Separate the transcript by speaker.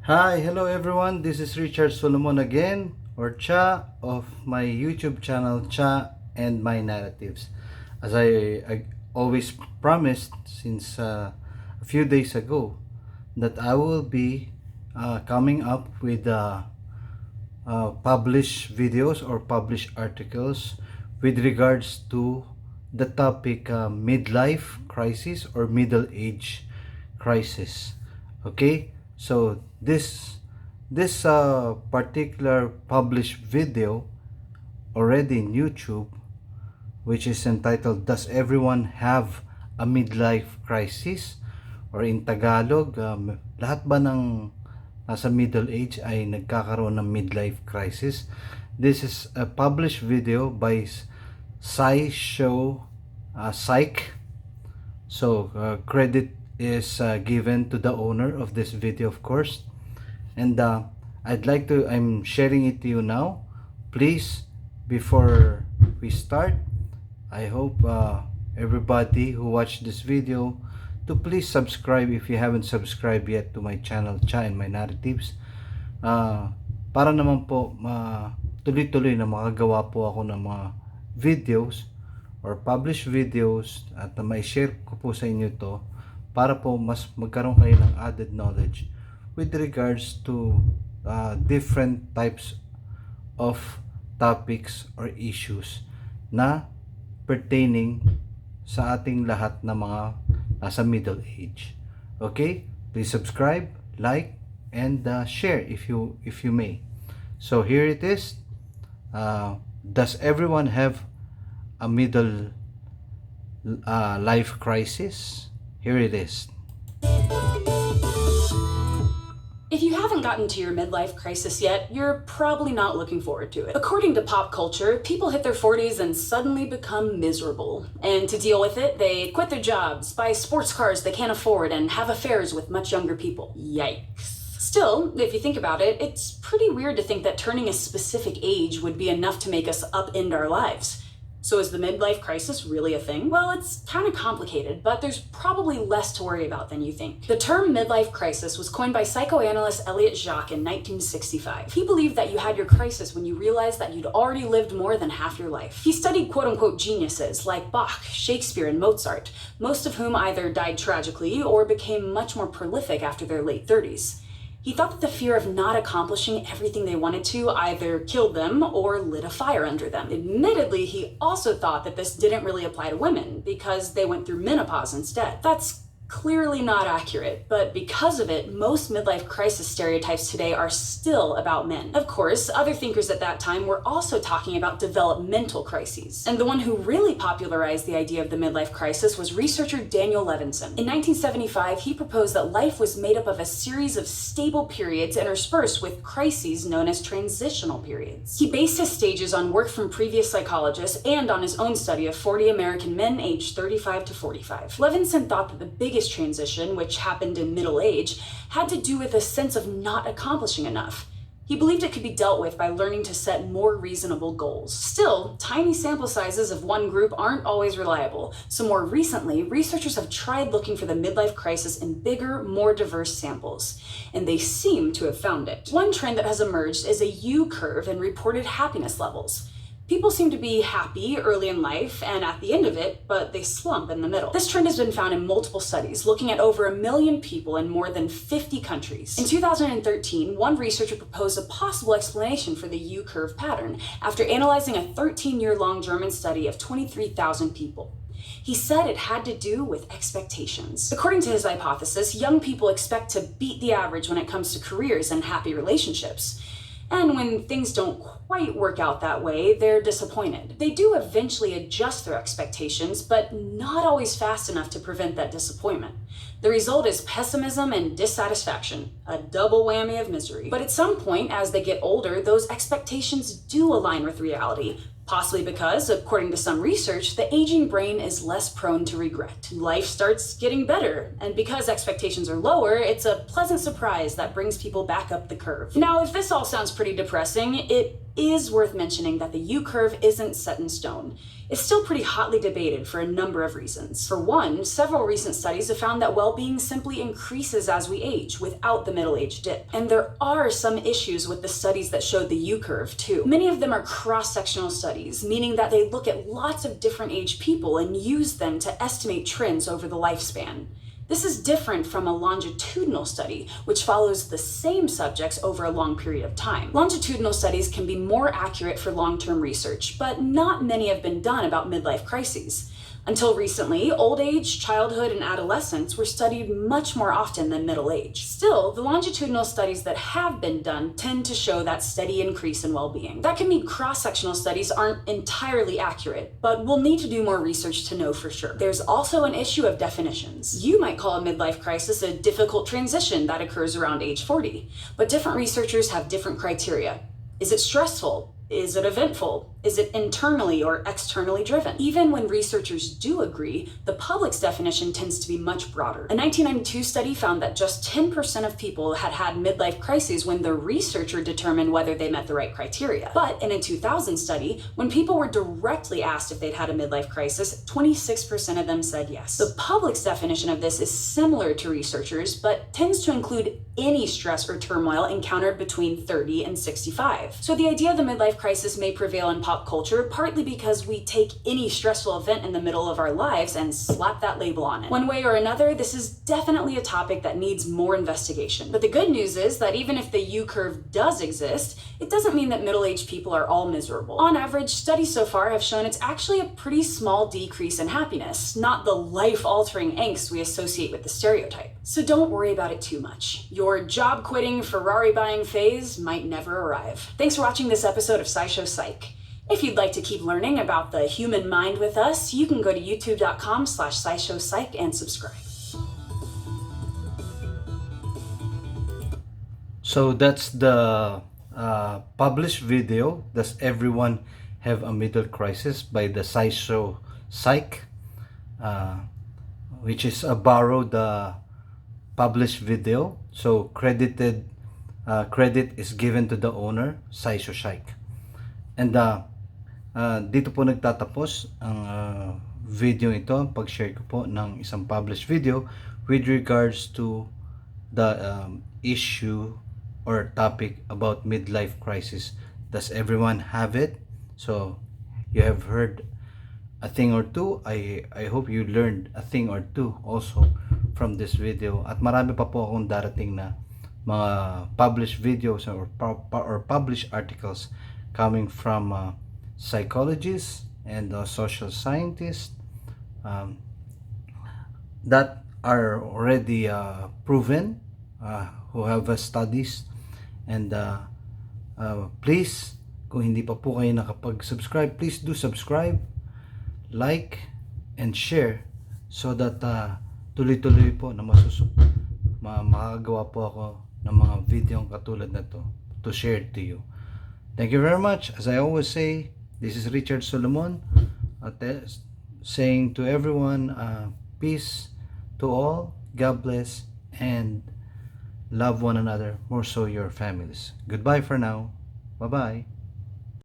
Speaker 1: Hi, hello everyone. This is Richard Solomon again, or Cha of my YouTube channel Cha and My Narratives. As I always promised since a few days ago, that I will be coming up with published videos or published articles with regards to the topic midlife crisis or middle age crisis. Okay, so this particular published video already in YouTube, which is entitled "Does Everyone Have a Midlife Crisis?" or in Tagalog, lahat ba ng nasa middle age ay nagkakaroon ng midlife crisis? This is a published video by SciShow Psych. So credit is given to the owner of this video, of course. And I'm sharing it to you now. Please, before we start, I hope everybody who watched this video to please subscribe if you haven't subscribed yet to my channel Cha and My Narratives, para naman po tuloy-tuloy na makagawa po ako ng mga videos or published videos at may share ko po sa inyo to para po mas magkaroon kayo ng added knowledge with regards to different types of topics or issues na pertaining sa ating lahat na mga nasa middle age. Okay? Please subscribe, like, and share if you may. So here it is. Does everyone have a middle life crisis? Here it is.
Speaker 2: If you haven't gotten to your midlife crisis yet, you're probably not looking forward to it. According to pop culture, people hit their 40s and suddenly become miserable. And to deal with it, they quit their jobs, buy sports cars they can't afford, and have affairs with much younger people. Yikes. Still, if you think about it, it's pretty weird to think that turning a specific age would be enough to make us upend our lives. So is the midlife crisis really a thing? Well, it's kind of complicated, but there's probably less to worry about than you think. The term midlife crisis was coined by psychoanalyst Elliot Jacques in 1965. He believed that you had your crisis when you realized that you'd already lived more than half your life. He studied quote-unquote geniuses like Bach, Shakespeare, and Mozart, most of whom either died tragically or became much more prolific after their late 30s. He thought that the fear of not accomplishing everything they wanted to either killed them or lit a fire under them. Admittedly, he also thought that this didn't really apply to women because they went through menopause instead. That's clearly not accurate, but because of it, most midlife crisis stereotypes today are still about men. Of course, other thinkers at that time were also talking about developmental crises. And the one who really popularized the idea of the midlife crisis was researcher Daniel Levinson. In 1975, he proposed that life was made up of a series of stable periods interspersed with crises known as transitional periods. He based his stages on work from previous psychologists and on his own study of 40 American men aged 35 to 45. Levinson thought that the biggest transition, which happened in middle age, had to do with a sense of not accomplishing enough. He believed it could be dealt with by learning to set more reasonable goals. Still, tiny sample sizes of one group aren't always reliable, so more recently, researchers have tried looking for the midlife crisis in bigger, more diverse samples, and they seem to have found it. One trend that has emerged is a U-curve in reported happiness levels. People seem to be happy early in life and at the end of it, but they slump in the middle. This trend has been found in multiple studies, looking at over 1 million people in more than 50 countries. In 2013, one researcher proposed a possible explanation for the U-curve pattern after analyzing a 13-year-long German study of 23,000 people. He said it had to do with expectations. According to his hypothesis, young people expect to beat the average when it comes to careers and happy relationships. And when things don't quite work out that way, they're disappointed. They do eventually adjust their expectations, but not always fast enough to prevent that disappointment. The result is pessimism and dissatisfaction, a double whammy of misery. But at some point, as they get older, those expectations do align with reality, possibly because, according to some research, the aging brain is less prone to regret. Life starts getting better, and because expectations are lower, it's a pleasant surprise that brings people back up the curve. Now, if this all sounds pretty depressing, it is worth mentioning that the U-curve isn't set in stone. It's still pretty hotly debated for a number of reasons. For one, several recent studies have found that well-being simply increases as we age without the middle age dip. And there are some issues with the studies that showed the U-curve too. Many of them are cross-sectional studies, meaning that they look at lots of different age people and use them to estimate trends over the lifespan. This is different from a longitudinal study, which follows the same subjects over a long period of time. Longitudinal studies can be more accurate for long-term research, but not many have been done about midlife crises. Until recently, old age, childhood, and adolescence were studied much more often than middle age. Still, the longitudinal studies that have been done tend to show that steady increase in well-being. That can mean cross-sectional studies aren't entirely accurate, but we'll need to do more research to know for sure. There's also an issue of definitions. You might call a midlife crisis a difficult transition that occurs around age 40, but different researchers have different criteria. Is it stressful? Is it eventful? Is it internally or externally driven? Even when researchers do agree, the public's definition tends to be much broader. A 1992 study found that just 10% of people had had midlife crises when the researcher determined whether they met the right criteria. But in a 2000 study, when people were directly asked if they'd had a midlife crisis, 26% of them said yes. The public's definition of this is similar to researchers, but tends to include any stress or turmoil encountered between 30 and 65. So the idea of the midlife crisis may prevail in pop culture, partly because we take any stressful event in the middle of our lives and slap that label on it. One way or another, this is definitely a topic that needs more investigation. But the good news is that even if the U-curve does exist, it doesn't mean that middle-aged people are all miserable. On average, studies so far have shown it's actually a pretty small decrease in happiness, not the life-altering angst we associate with the stereotype. So don't worry about it too much. Your job-quitting, Ferrari-buying phase might never arrive. Thanks for watching this episode of SciShow Psych. If you'd like to keep learning about the human mind with us, you can go to youtube.com/SciShow Psych and subscribe.
Speaker 1: So that's the published video. Does everyone have a middle crisis by the SciShow Psych, which is a borrowed published video. So credit is given to the owner, SciShow Psych. And dito po nagtatapos ang video ito, ang pag-share ko po ng isang published video with regards to the issue or topic about midlife crisis. Does everyone have it? So you have heard a thing or two. I hope you learned a thing or two also from this video. At marami pa po akong darating na mga published videos or published articles coming from psychologists and social scientists that are already proven, who have studies. And please, kung hindi pa po kayo nakapag-subscribe, please do subscribe, like, and share so that tuloy-tuloy po na makagawa po ako ng mga video katulad na to share to you. Thank you very much. As I always say, this is Richard Solomon saying to everyone, peace to all, God bless, and love one another, more so your families. Goodbye for now. Bye-bye.